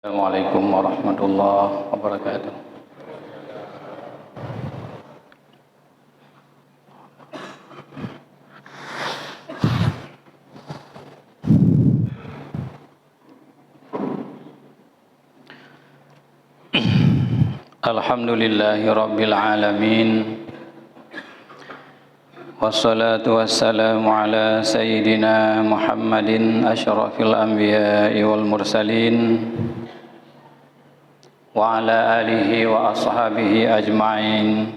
Assalamualaikum warahmatullahi wabarakatuh. Alhamdulillahi rabbil alamin. Wassalatu wassalamu ala sayyidina Muhammadin asyrafil anbiya'i wal mursalin wa ala alihi wa ashabihi ajma'in.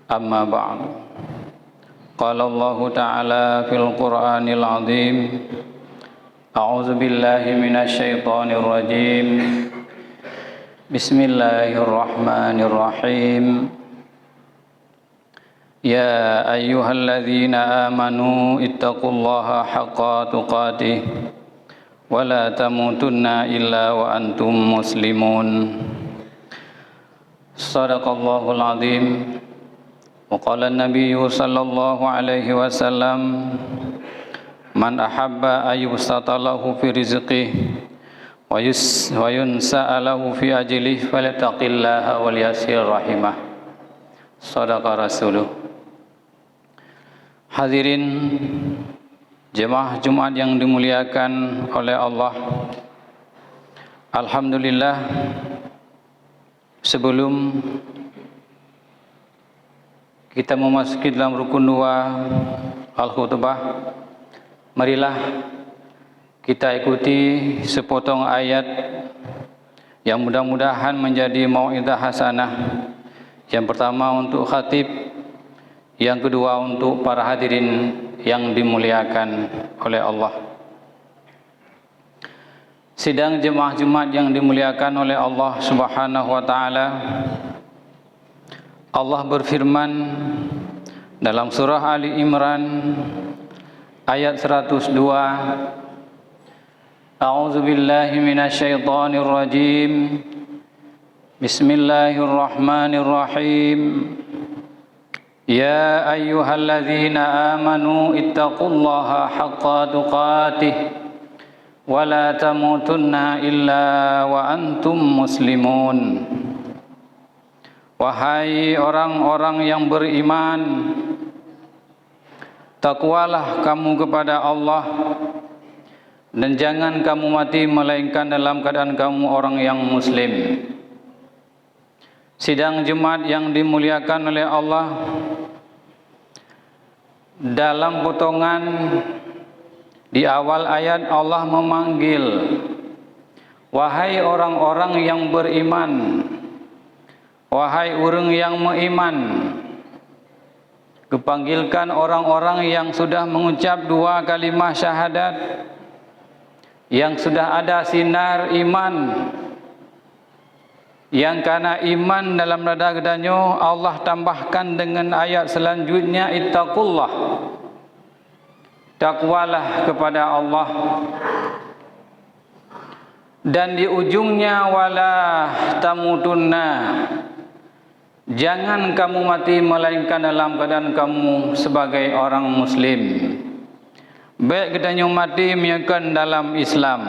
Amma ba'du. Qala Allah ta'ala fil Qur'anil 'azim. A'udzu billahi minasy syaithanir rajim. Bismillahirrahmanirrahim. Ya ayyuhalladzina amanu ittaqullaha haqqa tuqatih wa la tamutunna illa wa antum muslimun. Shadaqallahul azim. Wa qala an-nabiyyu sallallahu alaihi wasallam, man ahabba ayyubsata lahu fi rizqihi wa yunsa'alahu fi ajlihi falyattaqillaha wal yasir rahimah. Shadaqa rasuluh. Hadirin jemaah Jumat yang dimuliakan oleh Allah, alhamdulillah, sebelum kita memasuki dalam rukun 2 al-khutbah, marilah kita ikuti sepotong ayat yang mudah-mudahan menjadi mau'izah hasanah. Yang pertama untuk khatib, yang kedua untuk para hadirin yang dimuliakan oleh Allah. Sidang jemaah Jumat yang dimuliakan oleh Allah Subhanahu wa taala, Allah berfirman dalam surah Ali Imran ayat 102, A'udzu billahi minasyaitonir rajim. Bismillahirrahmanirrahim. Ya ayyuhalladzina amanu ittaqullaha haqqa tuqatih wa la tamutunna illa wa antum muslimun. Wahai orang-orang yang beriman, takwalah kamu kepada Allah dan jangan kamu mati melainkan dalam keadaan kamu orang yang muslim. Sidang Jumat yang dimuliakan oleh Allah, dalam potongan di awal ayat Allah memanggil, wahai orang-orang yang beriman, wahai urang yang beriman. Kepanggilkan orang-orang yang sudah mengucap 2 kalimah syahadat, yang sudah ada sinar iman, yang karena iman dalam dada gedanyo Allah tambahkan dengan ayat selanjutnya, ittaqullah, takwalah kepada Allah, dan di ujungnya wala tamutunna, jangan kamu mati melainkan dalam keadaan kamu sebagai orang muslim. Baik gedanyo mati miakan dalam Islam.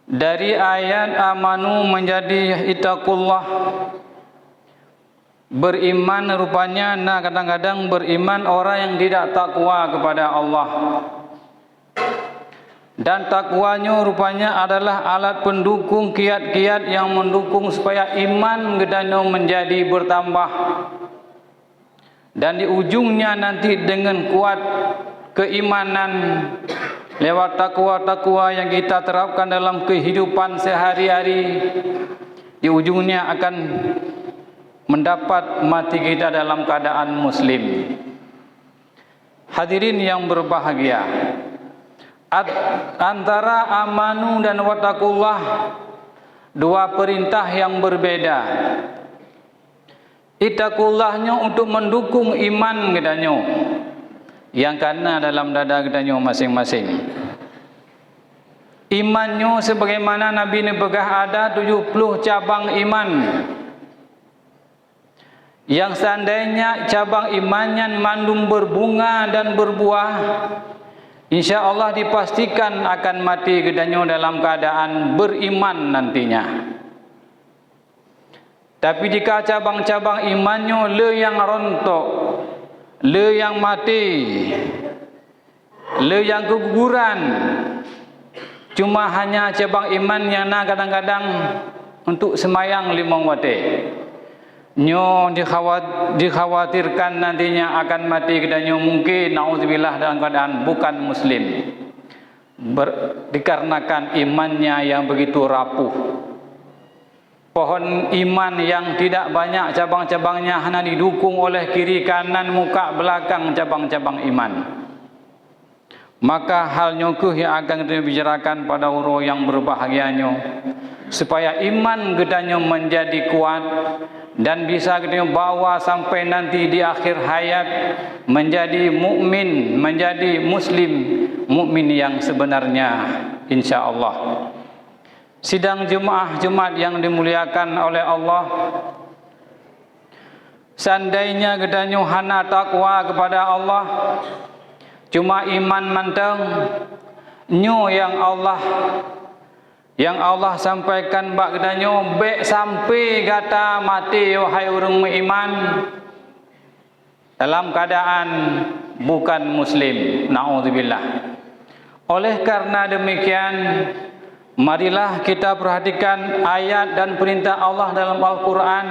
Dari ayat amanu menjadi ittaqullah, beriman rupanya, nah kadang-kadang beriman orang yang tidak takwa kepada Allah. Dan takwanya rupanya adalah alat pendukung, kiat-kiat yang mendukung supaya iman gedanyo menjadi bertambah. Dan di ujungnya nanti dengan kuat keimanan lewat takwa-takwa yang kita terapkan dalam kehidupan sehari-hari, di ujungnya akan mendapat mati kita dalam keadaan muslim. Hadirin yang berbahagia, antara amanu dan wattaqullah, 2 perintah yang berbeda. Ittaqullahnya untuk mendukung iman gedanyo yang karena dalam dada gedanyo masing-masing. Imannya sebagaimana Nabi nebegah ada 70 cabang iman. Yang seandainya cabang imannya mandum berbunga dan berbuah, insya Allah dipastikan akan mati gedanyo dalam keadaan beriman nantinya. Tapi jika cabang-cabang imannya le yang rontok, le yang mati, le yang keguguran, cuma hanya cabang iman yang kadang-kadang untuk semayang 5 waktu, nyo dikhawatirkan nantinya akan mati gedanyo mungkin naudzubillah dalam keadaan bukan muslim, dikarenakan imannya yang begitu rapuh. Pohon iman yang tidak banyak cabang-cabangnya hanya didukung oleh kiri kanan muka belakang cabang-cabang iman. Maka hal nyukuh yang akan kita bicarakan pada orang yang berbahagianya, supaya iman gedanyo menjadi kuat dan bisa kita bawa sampai nanti di akhir hayat menjadi mukmin, menjadi muslim, mukmin yang sebenarnya, insyaallah. Sidang Jumat yang dimuliakan oleh Allah, seandainya gedanyo hana takwa kepada Allah, cuma iman manteng, nyo yang Allah sampaikan bak gedanyo bek sampai gata mati wahai urang beriman dalam keadaan bukan muslim, naudzubillah. Oleh karena demikian, marilah kita perhatikan ayat dan perintah Allah dalam Al-Quran,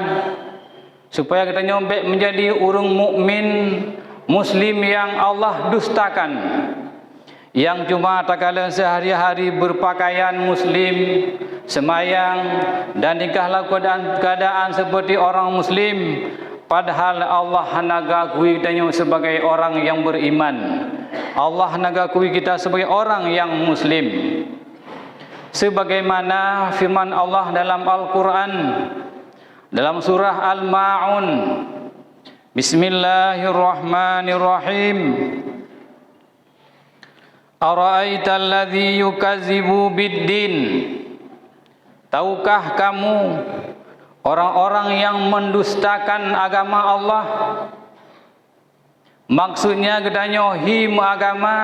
supaya kita nyobek menjadi urang mukmin muslim yang Allah dustakan, yang cuma tak kala sehari-hari berpakaian muslim, semayang dan nikah lakukan keadaan seperti orang muslim, padahal Allah nagakui kita sebagai orang yang beriman. Allah nagakui kita sebagai orang yang muslim, sebagaimana firman Allah dalam Al-Quran dalam surah Al-Ma'un, Bismillahirrahmanirrahim. Ara'aital ladzi yukazzibu biddin. Tahukah kamu orang-orang yang mendustakan agama Allah? Maksudnya gedanyo him agama,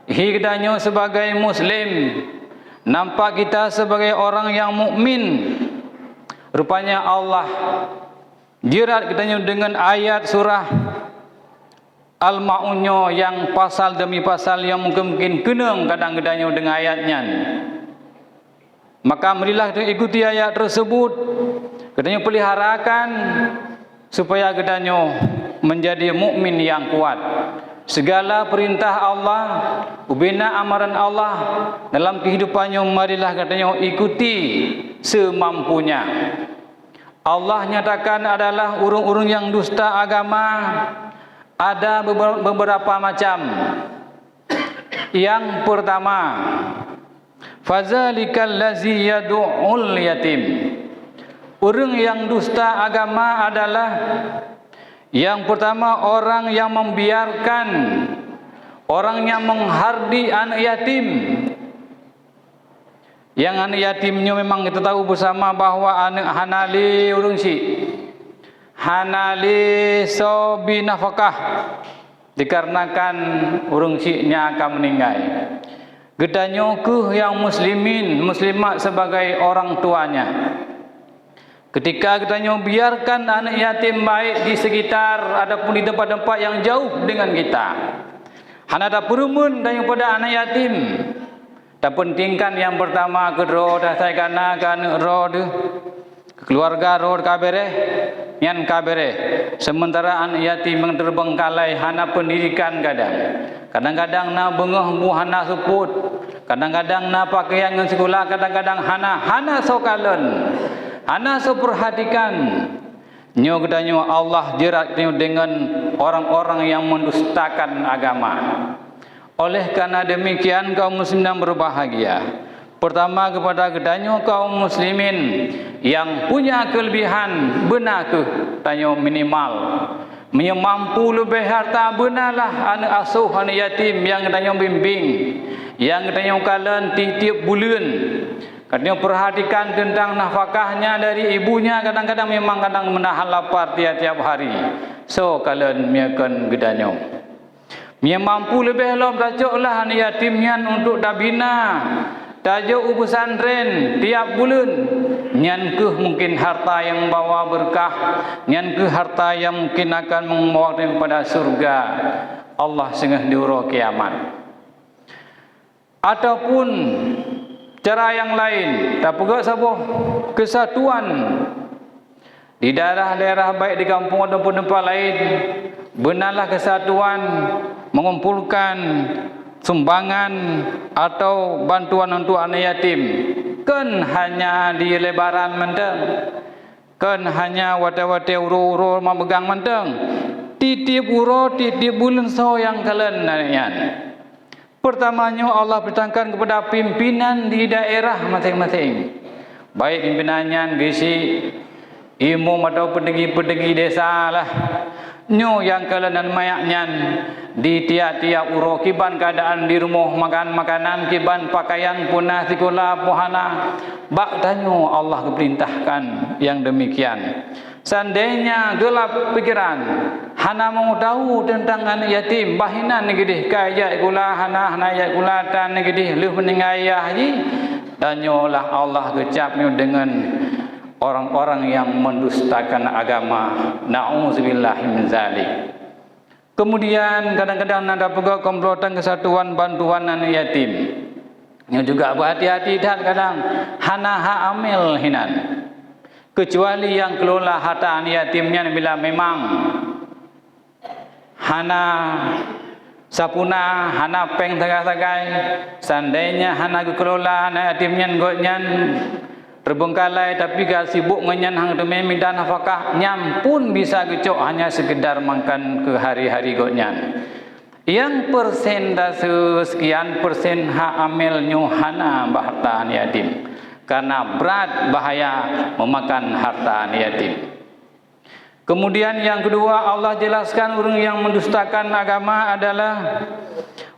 hi gedanyo sebagai muslim, nampak kita sebagai orang yang mukmin. Rupanya Allah jerat kita dengan ayat surah Al-Ma'unyo yang pasal demi pasal yang mungkin kenang kadang-kadang dengan ayatnya. Maka marilah kita ikuti ayat tersebut, katanya peliharakan supaya katanya menjadi mukmin yang kuat. Segala perintah Allah, ubina amaran Allah dalam kehidupannya marilah katanya ikuti semampunya. Allah nyatakan adalah urung-urung yang dusta agama ada beberapa macam. Yang pertama, fazalikal ladzi yad'ul yatim. Urang yang dusta agama adalah yang pertama orang yang membiarkan, orang yang menghardi anak yatim. Yang anak yatimnya memang kita tahu bersama bahwa anak hanali urang si hanali so binafkah, dikarenakan urang si-nya akan meninggal. Gedanyo ke yang muslimin muslimat sebagai orang tuanya. Ketika kita biarkan anak yatim baik di sekitar ataupun di tempat-tempat yang jauh dengan kita, hana ada perumun daripada anak yatim. Tak pentingkan yang pertama kedua dah saya kanakan road keluarga road kabere yang kabere. Sementara anak yatim yang terbengkalai hana pendidikan kadang-kadang na bengah bu hana suput, kadang-kadang na pakaian yang sekolah, kadang-kadang hana sokalan. Ana so perhatikan nyo gedanyo Allah jerat dengan orang-orang yang mendustakan agama. Oleh karena demikian kaum muslimin berbahagia. Pertama kepada gedanyo kaum muslimin yang punya kelebihan benar ke tanyo minimal mampu lebih harta benalah anak asuh anak yatim yang gedanyo bimbing, yang gedanyo kalian tiap bulan. Katanya perhatikan tentang nafkahnya dari ibunya, kadang-kadang memang menahan lapar tiap-tiap hari. So kalian miakan gedanyo. Mia mampu lebih lom tajuklah anak yatim nyan untuk dabina, tajuk pesantren tiap bulan. Nyan ke mungkin harta yang membawa berkah, nyan ke harta yang mungkin akan membawa kepada surga Allah sengah di hari kiamat. Ataupun cara yang lain, tak pegak sabuh kesatuan di daerah-daerah baik di kampung ataupun tempat lain, benarlah kesatuan mengumpulkan sumbangan atau bantuan untuk anak yatim. Kan hanya di lebaran menteng, kan hanya wate-wate uro-uro memegang menteng, titip uro titip bulan so yang kalian nanya. Pertamanya Allah bertangkan kepada pimpinan di daerah masing-masing, baik pimpinannya gisi imam atau pedegi-pedegi desa lah. Nyo yang kalian mayaknya di tiap-tiap uro kiban keadaan di rumah makan makanan, kiban pakaian punah sekolah pohana. Bak tanyo Allah keperintahkan yang demikian. Seandainya gelap pikiran, hana mau tahu tentang anak yatim, bahinan negedih kaya gula hana ya gula tan negedih leuh meningayah ji. Tanyolah Allah kecapnya dengan orang-orang yang mendustakan agama. Na'udzubillahi min zalik. Kemudian kadang-kadang ada pegawai komplotan kesatuan bantuan anak yatim. Yang juga berhati-hati dan kadang hana ha amil hinan. Kecuali yang kelola harta anak yatimnya bila memang hana sapuna, hana peng tagai-tagai, seandainya hana kelola anak yatimnya ngotnyan terbengkalai tapi gak sibuk ngenyan hang demi minta nafkah nyam pun bisa gecok hanya sekedar makan ke hari-hari gotnyan. Yang persentase sekian persen hak amil nyuhana harta anak yatim karena berat bahaya memakan harta anak yatim. Kemudian yang kedua Allah jelaskan orang yang mendustakan agama adalah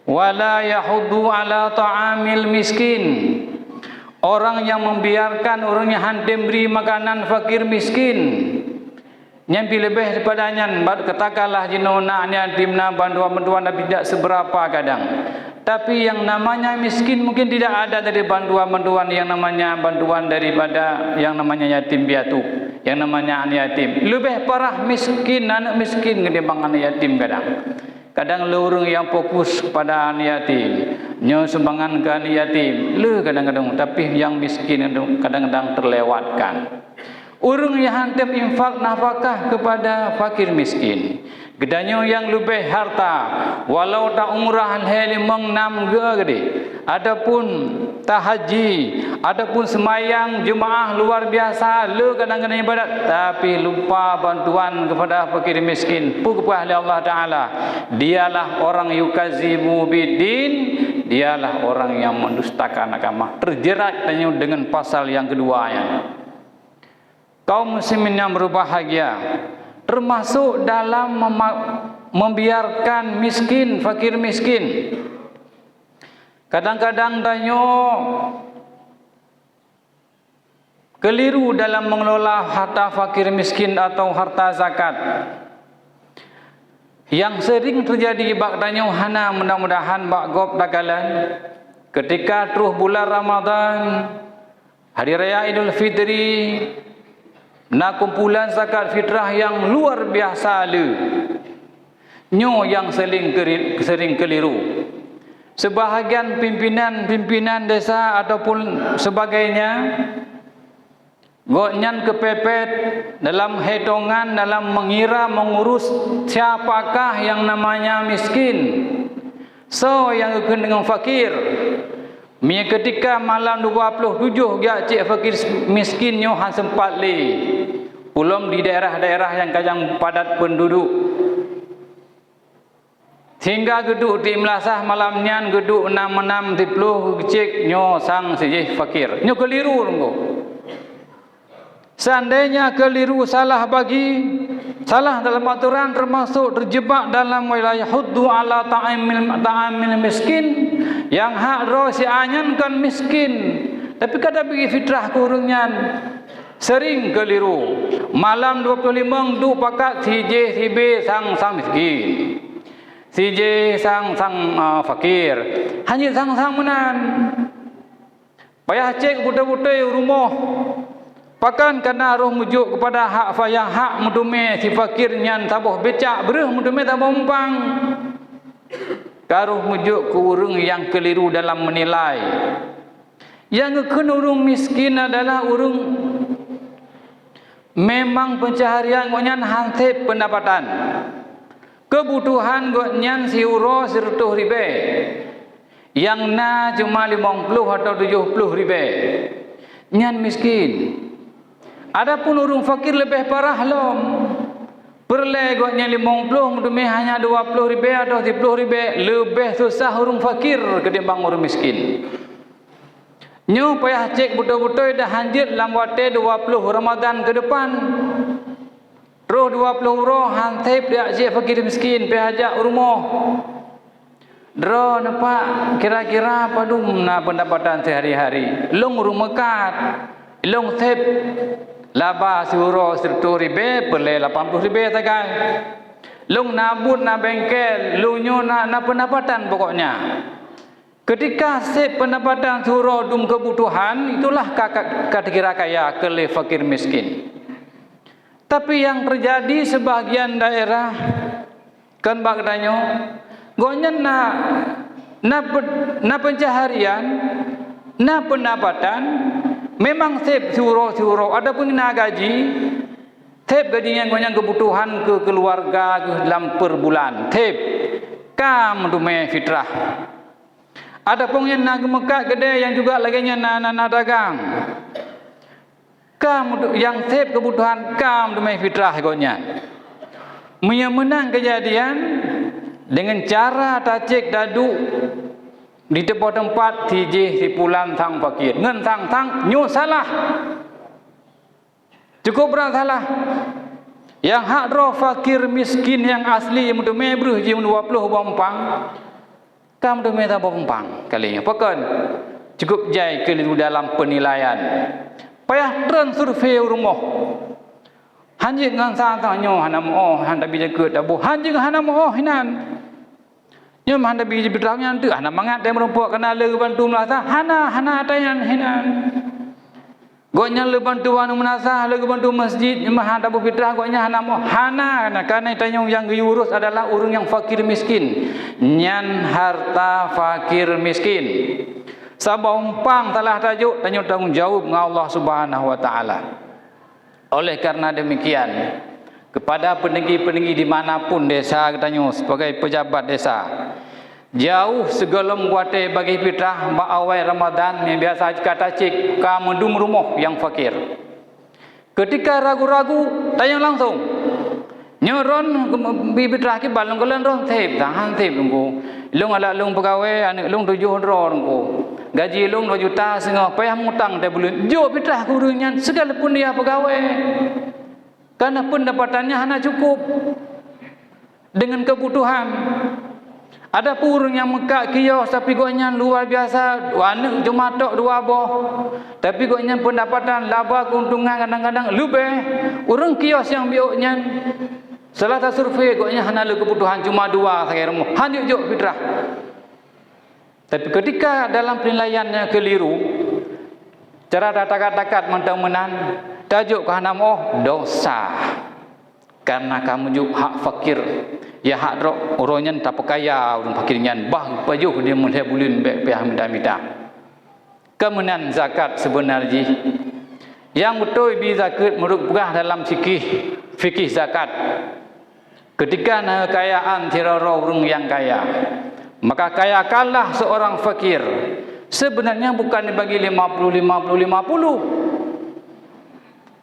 wala yahuddu ala ta'amil miskin. Orang yang membiarkan orangnya hantim beri makanan fakir miskin. Nyampi lebih daripadanya, katakanlah jinona yatimna bantuan-bantuan tapi tidak seberapa kadang. Tapi yang namanya miskin mungkin tidak ada dari bantuan-bantuan yang namanya bantuan daripada yang namanya yatim piatu, yang namanya anak yatim. Lebih parah miskin, anak miskin ketimbang anak yatim kadang. Kadang lorong yang fokus kepada anak yatim, nyo sumbangan ke anak yatim, kadang-kadang tapi yang miskin kadang-kadang terlewatkan. Urung yang hantam infak nafkah kepada fakir miskin. Gedanyo yang lebih harta, walau tak umrah heli mengnam gede, adapun tak haji, adapun semayang jemaah luar biasa, kadang-kadang ibadat, tapi lupa bantuan kepada fakir miskin. Pukul Allah Taala, dialah orang yukazibu bidin, dialah orang yang mendustakan agama. Terjerat dengan pasal yang keduanya. Kaum muslimin yang berbahagia termasuk dalam membiarkan miskin, fakir miskin. Kadang-kadang danyo keliru dalam mengelola harta fakir miskin atau harta zakat. Yang sering terjadi bak danyo hana mudah-mudahan bak gop dagalan ketika terus bulan Ramadan, hari raya Idul Fitri, na kumpulan zakat fitrah yang luar biasa le. Nyo yang sering keliru. Sebahagian pimpinan desa ataupun sebagainya goknyan kepepet dalam hitungan, dalam mengira mengurus siapakah yang namanya miskin. So yang dengan fakir. Ketika malam 27 dia cik fakir miskin nyo han sempat le. Ulum di daerah-daerah yang kajang padat penduduk. Hingga geduk di Melasah malamnya geduk 6-6 cik nyo sang sejih fakir. Nyo keliru runggo. Seandainya keliru salah bagi salah dalam aturan termasuk terjebak dalam wilayah huddu ala ta'amil miskin yang hak roh si anyan kan miskin tapi kada bagi fitrah kurungnya sering keliru malam 25 du pakat hije hibe sang miskin si je sang fakir hanya sang menan payah cek buta-buta rumah pakan karena roh mujuk kepada hak fayah hak mudume si fakir nyan tabuh becak bereh mudume tabuh umpang karuh mujuk ke urang yang keliru dalam menilai. Yang ngeken urang miskin adalah urang memang pencaharian ngonyan hantep pendapatan. Kebutuhan ngonyan si euro 100 ribe. Yang na cuma 50 atau 70 ribe. Nyan miskin. Adapun urang fakir lebih parah lom. Perle goknya 50 mudumeh hanya 20 ribe atau 10 ribe, lebih susah urang fakir ketimbang urang miskin. Nyo payah cek betul-betul dah hanjit dalam waktu 20 Ramadan ke depan. Roh 20 roh hantip dia cek fakir miskin payah ajak rumah. Dro nampak kira-kira padum na pendapatan sehari-hari. Long urang mekat, long tip laba suruh 100 ribe perle 80 ribe tagai. Long nabut na bengkel, lunyo na pendapatan pokoknya. Ketika sep pendapatan suruh dum kebutuhan, itulah kira kaya kele fakir miskin. Tapi yang terjadi sebagian daerah kan bagdanyo gonyen na pencaharian, na pendapatan memang sep suruh adapun na gaji sep gajinya gonyen kebutuhan ke keluarga ke dalam per bulan sep kam dume fitrah. Adapun yang nak mekat gede yang juga laginya na dagang. Kam yang sep kebutuhan kam dume fitrah gonyen. Menang kejadian dengan cara tacik dadu di tempat si pulang sang fakir ngen sang nyu salah cukup berat salah yang hak roh fakir miskin yang asli yang mudu mebreh jim 20 bompang kam do meta bompang kalinya pokon cukup jai keliru dalam penilaian payah tren survei rumah hanjing ngan sang nyo hanam handa bija ke dabu hanjing hanam hinan nyo handa bija bidrang yang tu hanam mangat dem rumpok kena le bantu melasa hana tayan hinan gonya le bantu anu menasah le bantu masjid mah handa bu bidrah gonya hanam hana karena tanya yang diurus adalah urang yang fakir miskin nyan harta fakir miskin sabah umpang telah tajuk tanya tanggung jawab dengan Allah Subhanahu wa taala. Oleh karena demikian kepada peninggi-peninggi dimanapun desa katanya sebagai pejabat desa jauh segala muate bagi fitrah awal Ramadan yang biasa kata cik ka mendum rumah yang fakir. Ketika ragu-ragu tanya langsung nyoron fitrah ki balong golan ron tep tahan tep lungku lung ala lung pegawai anak lung 7 ron lungku gaji lung 2 juta setengah payah mutang dah bulan jo fitrah kurunya segala pun dia pegawai karena pendapatannya hanya cukup dengan kebutuhan. Ada purung yang mekak kios tapi gonya luar biasa anak cuma tok 2 boh tapi gonya pendapatan laba keuntungan kadang-kadang lebih urang kios yang bioknya salah satu survei gonya hanya kebutuhan cuma 2 sakai rumah hanya jo fitrah. Tapi ketika dalam penilaiannya keliru, cara takat-takat mentang-menang tajuk kahana dosa. Karena kamu juga hak fakir. Ya hak rok orangnya tak perkaya, orang fakirnya bah pajuh dia mulai bulun pihak minta-minta. Kemudian zakat sebenarnya yang betul bi zakat merupakan dalam fikih zakat. Ketika kekayaan tiada orang yang kaya, maka kayakanlah seorang fakir. Sebenarnya bukan dibagi 50.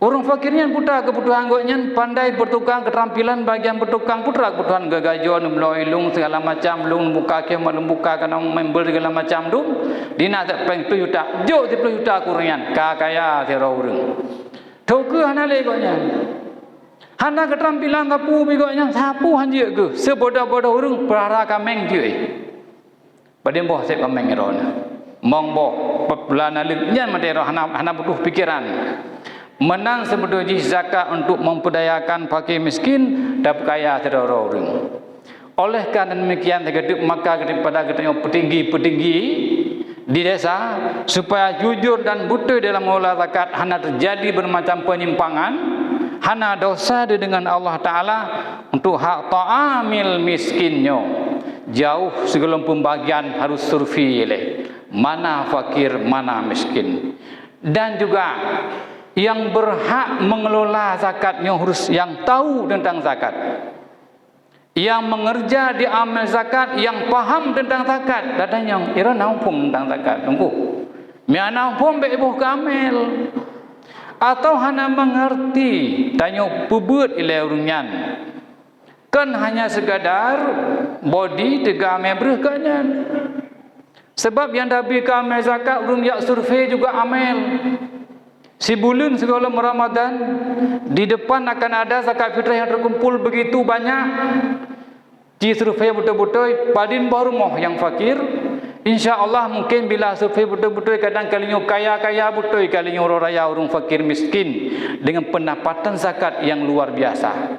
Orang fakirnya putra kebutuhan goknya pandai bertukang keterampilan bagian bertukang putra kebutuhan gagajuan melalui segala macam lung buka ke malum buka kana membel segala macam dum dina tak peng 7 juta jo 10 juta kurangan kaya tera urang. Toke hana le goknya. Hana keterampilan kapu bi goknya sapu hanjie ke seboda-boda urang perara kameng je. Padem boh sep kameng ron. Mong boh pelana legnya matero hana butuh pikiran. Menang sebetulnya zakat untuk memperdayakan fakir miskin dan kaya terorong. Oleh karena demikian maka daripada katanya petinggi-petinggi di desa supaya jujur dan betul dalam mengelola zakat, hana terjadi bermacam penyimpangan, hana dosa dengan Allah Ta'ala untuk hak ta'amil miskinnya. Jauh sebelum pembagian harus survei mana fakir, mana miskin. Dan juga yang berhak mengelola zakatnya harus yang tahu tentang zakat, yang mengerja di amal zakat, yang paham tentang zakat. Dadang yang ira nampung tentang zakat, tunggu mia nampung be ibu kamel atau hanya mengerti tanya pubut ile urunyan kan hanya sekadar body tiga amel kanyan. Sebab yang dabi kamel zakat urun yak survei juga amel. Si bulan sebelum Ramadan di depan akan ada zakat fitrah yang terkumpul begitu banyak. Di survei betul-betul padin baru moh yang fakir. InsyaAllah mungkin bila survei betul-betul kadang kalinya kaya-kaya betul, kalinya orang raya orang fakir miskin dengan pendapatan zakat yang luar biasa.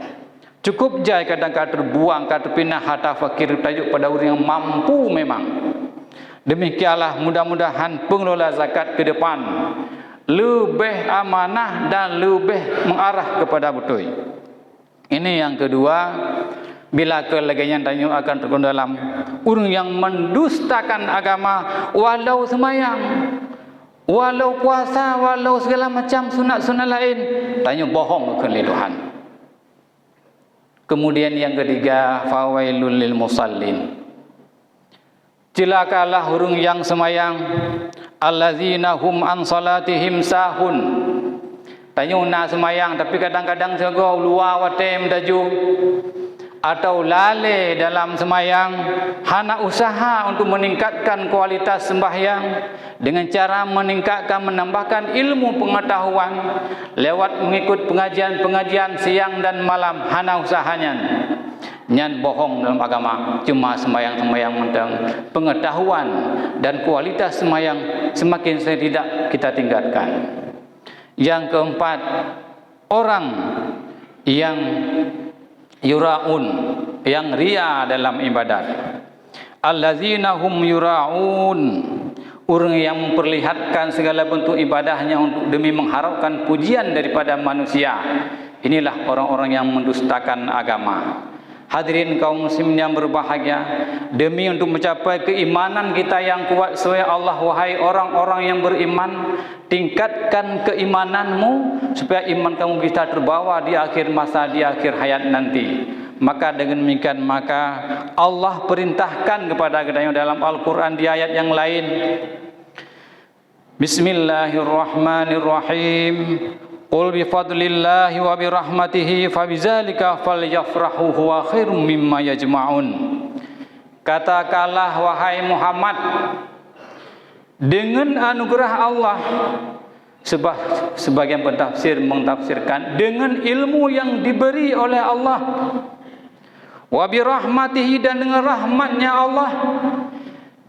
Cukup jai kadang-kadang terbuang kata pindah harta fakir tajuk pada orang yang mampu memang. Demikianlah mudah-mudahan pengelola zakat ke depan lebih amanah dan lebih mengarah kepada betul. Ini yang kedua, bila kelagaian tanya akan tergolong dalam orang yang mendustakan agama, walau semayang, walau puasa, walau segala macam sunat-sunat lain, tanya bohong ke Tuhan. Kemudian yang ketiga, fawailul lil musallin. Celakalah orang yang semayang, allazina hum an salatihim sahun. Tanya nak semayang tapi kadang-kadang segau luar watem daju atau lalai dalam semayang, hana usaha untuk meningkatkan kualitas sembahyang dengan cara meningkatkan, menambahkan ilmu pengetahuan lewat mengikut pengajian-pengajian siang dan malam, hana usahanya. Nyan bohong dalam agama, cuma sembahyang-sembahyang mentang pengetahuan dan kualitas sembahyang semakin tidak kita tingkatkan. Yang keempat, orang yang yura'un, yang ria dalam ibadat. Allazina hum yura'un, orang yang memperlihatkan segala bentuk ibadahnya untuk demi mengharapkan pujian daripada manusia. Inilah orang-orang yang mendustakan agama. Hadirin kaum muslimin yang berbahagia, demi untuk mencapai keimanan kita yang kuat sesuai Allah, wahai orang-orang yang beriman, tingkatkan keimananmu supaya iman kamu bisa terbawa di akhir masa, di akhir hayat nanti. Maka dengan demikian maka Allah perintahkan kepada kita dalam Al-Quran di ayat yang lain, Bismillahirrahmanirrahim. Qul bi fadlillahi wa bi rahmatihi fabizalika falyafrahu huwa khairum mimma yajma'un. Katakanlah wahai Muhammad, dengan anugerah Allah, sebagian pentafsir mentafsirkan dengan ilmu yang diberi oleh Allah, wa bi rahmatihi, dan dengan rahmatnya Allah,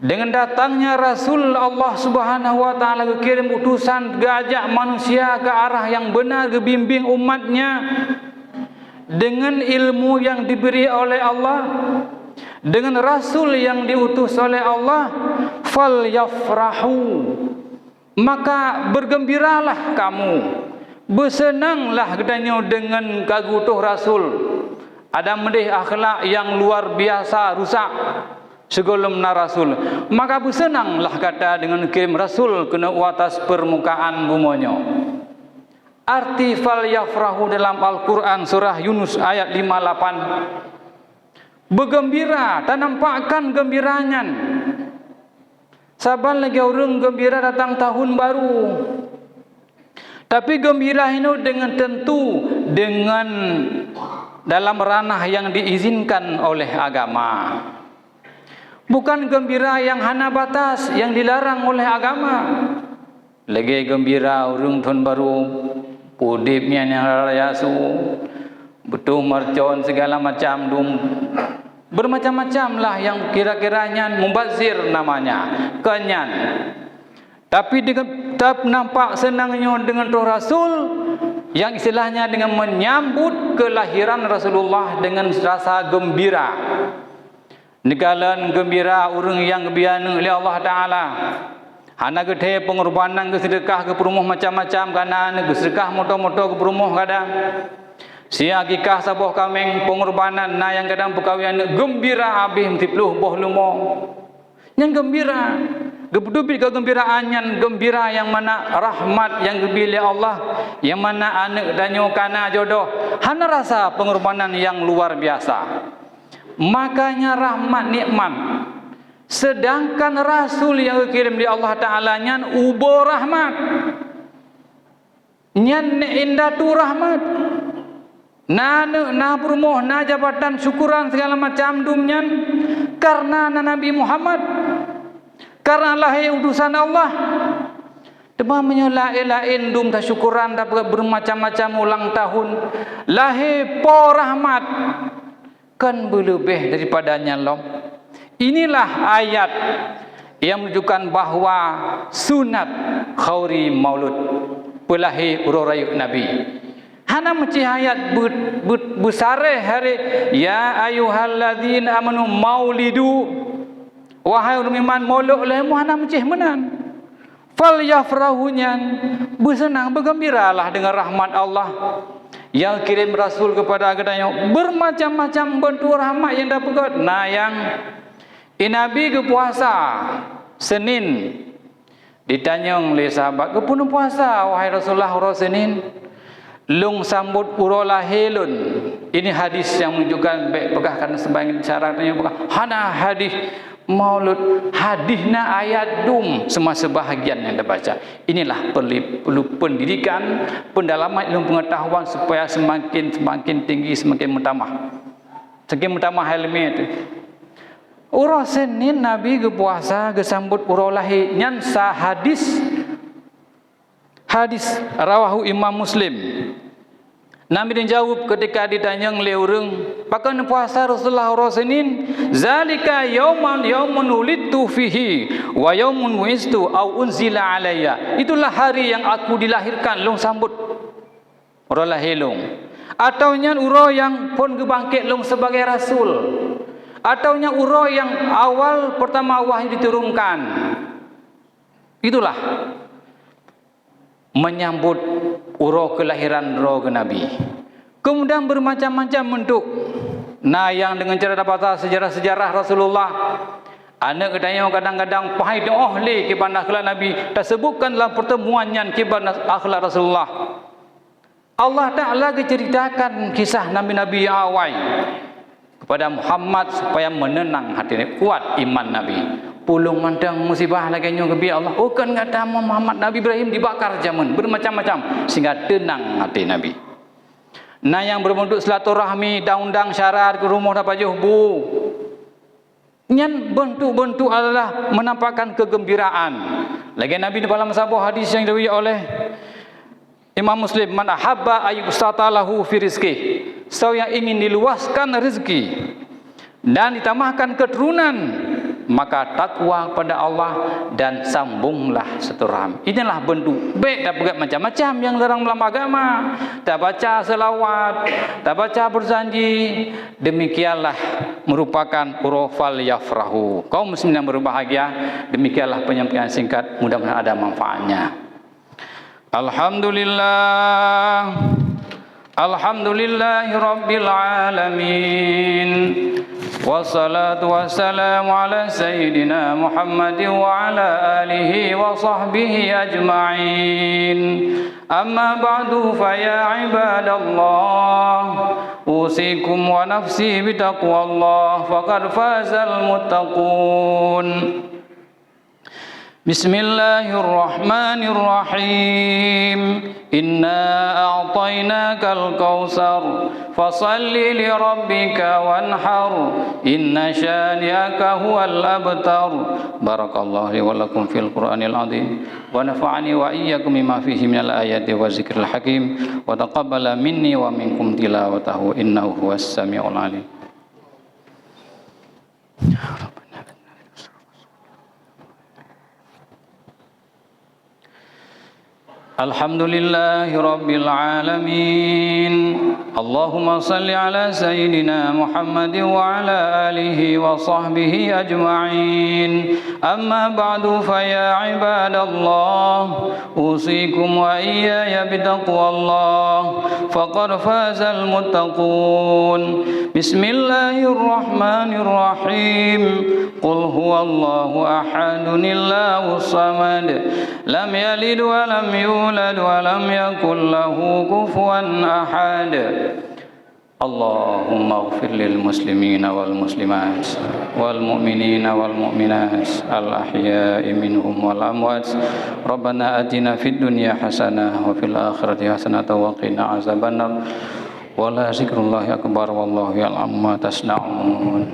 dengan datangnya Rasul Allah Subhanahu wa taala kirim utusan gajak manusia ke arah yang benar, kebimbing umatnya dengan ilmu yang diberi oleh Allah, dengan Rasul yang diutus oleh Allah, fal yafrahu, maka bergembiralah kamu, bersenanglah katanya dengan kagutuh Rasul. Ada mendih akhlak yang luar biasa rusak sebelum Rasul, maka bersenanglah kata dengan kirim Rasul ke atas permukaan bumonyo. Arti fal yafrahu dalam Al-Quran surah Yunus ayat 58, bergembira, tak nampakkan gembiranya. Saban lagi orang gembira datang tahun baru, tapi gembira ini dengan tentu, dengan dalam ranah yang diizinkan oleh agama. Bukan gembira yang hana batas, yang dilarang oleh agama. Lagi gembira urung tahun baru, pudipnya yang raya su, betul mercon segala macam, bermacam-macam lah yang kira-kiranya mubazir namanya, kenyan. Tapi tetap nampak senangnya dengan roh Rasul, yang istilahnya dengan menyambut kelahiran Rasulullah dengan rasa gembira. Nikalan gembira urang yang gebiana oleh Allah Taala. Hana gede pengorbanan ke sedekah ke perumuh macam-macam kana ke sedekah moto-moto ke perumuh kadang. Sia akikah sabuh kameng pengorbanan na yang kadang perkawian gembira abih mtipluh boh lumo. Yang gembira Gebudupi kegembiraan yang gembira yang mana rahmat yang dibeli Allah, yang mana anak danyo kana jodoh. Hana rasa pengorbanan yang luar biasa. Makanya rahmat nikmat. Sedangkan Rasul yang dikirim di Allah Ta'ala nyan ubo rahmat. Nyan indatu rahmat. Na perumuh, na jabatan syukuran segala macam dumnyan. Karena Nabi Muhammad. Karena lahir utusan Allah. Demamnya lain dum ta syukuran dapat bermacam-macam ulang tahun. Lahir po rahmat. Kan berlebih daripadanya Allah. Inilah ayat yang menunjukkan bahawa sunat khauri maulud pelahir ururayuk Nabi. Hana meci ayat besare hari ya ayyuhalladzina amanu maulidu wahai orang iman maulud lemu hana meci menan. Fal yafrahunyan bersenang bergembiralah dengan rahmat Allah yang kirim Rasul kepada agadanya. Bermacam-macam bentuk rahmat yang dapat. Nah yang Nabi ke puasa Senin ditanya oleh sahabat ke pun puasa wahai Rasulullah uro Senin lung sambut uro lahilun. Ini hadis yang menunjukkan baik pegahkan sebagian syaratnya hana hadis maulud hadisna ayat dum semasa bahagian yang dibaca. Inilah perlu pendidikan pendalaman ilmu pengetahuan supaya semakin tinggi semakin mutamah ilmu itu. Uro Senin Nabi ke puasa ke sambut uro lahir nyan sa hadis rawahu Imam Muslim. Nabi dijawab ketika ditanya oleh orang pakai puasa Rasulullah uro Senin zalika yaumun ulidtu fihi wa yaumun wistu au unzila alayya. Itulah hari yang aku dilahirkan long sambut uro lahir long. Atau nyan uro yang pun kebangkit long sebagai rasul. Ataunya uro yang awal pertama wahyu diturunkan. Itulah menyambut uro kelahiran roh ke Nabi. Kemudian bermacam-macam bentuk. Nah yang dengan cara dapat sejarah-sejarah Rasulullah. Anak katanya kadang-kadang pahai doh le kiban akhlak Nabi. Tersebutkan dalam pertemuan yang kiban akhlak Rasulullah. Allah Ta'ala ceritakan kisah Nabi-Nabi yang awal kepada Muhammad supaya menenang hati, kuat iman Nabi. Pulung mandang musibah lagi nyo ke Allah. Oh kan kata Muhammad Nabi Ibrahim dibakar zaman bermacam-macam sehingga tenang hati Nabi. Nah yang berbentuk silaturahmi, undang-undang syarat ke rumah dapat juhbu. Nyan bentuk-bentuk adalah menampakkan kegembiraan. Lagi Nabi dalam sebuah hadis yang diriwayatkan oleh Imam Muslim, man ahabba ayyusatalahu fi rizqi. So yang ingin diluaskan rezeki dan ditambahkan keturunan, maka takwa kepada Allah dan sambunglah silaturahmi. Inilah bentuk baik tak berat macam-macam yang larang dalam agama. Tak baca selawat, tak baca berjanji. Demikianlah merupakan urufal yafrahu. Kaum muslimin yang berbahagia, demikianlah penyampaian singkat, mudah-mudahan ada manfaatnya. Alhamdulillah. Alhamdulillahi Rabbil Alamin. Wassalatu wassalamu ala Sayyidina Muhammad wa ala alihi wa sahbihi ajma'in. Amma ba'du fa ya ibadallah, usikum wa nafsi bitaqwallah faqad fazal muttaqun. Bismillahirrahmanirrahim. Inna a'tainakal kautsar fasalli li rabbika wanhar inna syani'aka huwal abtar. Barakallahu li wa lakum fil Qur'anil azim wa nafa'ani wa iyyakum bima fihi minal ayati wa zikril hakim wa taqabbala minni wa minkum tilawatahu innahu huwas samiul alim. Alhamdulillahi Rabbil Alamin. اللهم صل على سيدنا محمد وعلى آله وصحبه أجمعين. أما بعد فيا عباد الله أوصيكم وإياي بتقوى الله فقد فاز المتقون. بسم الله الرحمن الرحيم. قل هو الله أحد الله الصمد لم يلد ولم يولد ولم يكن له كفوا أحد. اللهم اغفر للمسلمين والمسلمات والمؤمنين والمؤمنات الأحياء منهم والأموات. ربنا آتنا في الدنيا حسنة وفي الآخرة حسنة وقنا عذاب النار. ولا ذكر الله أكبر والله يعلم ما تصنعون.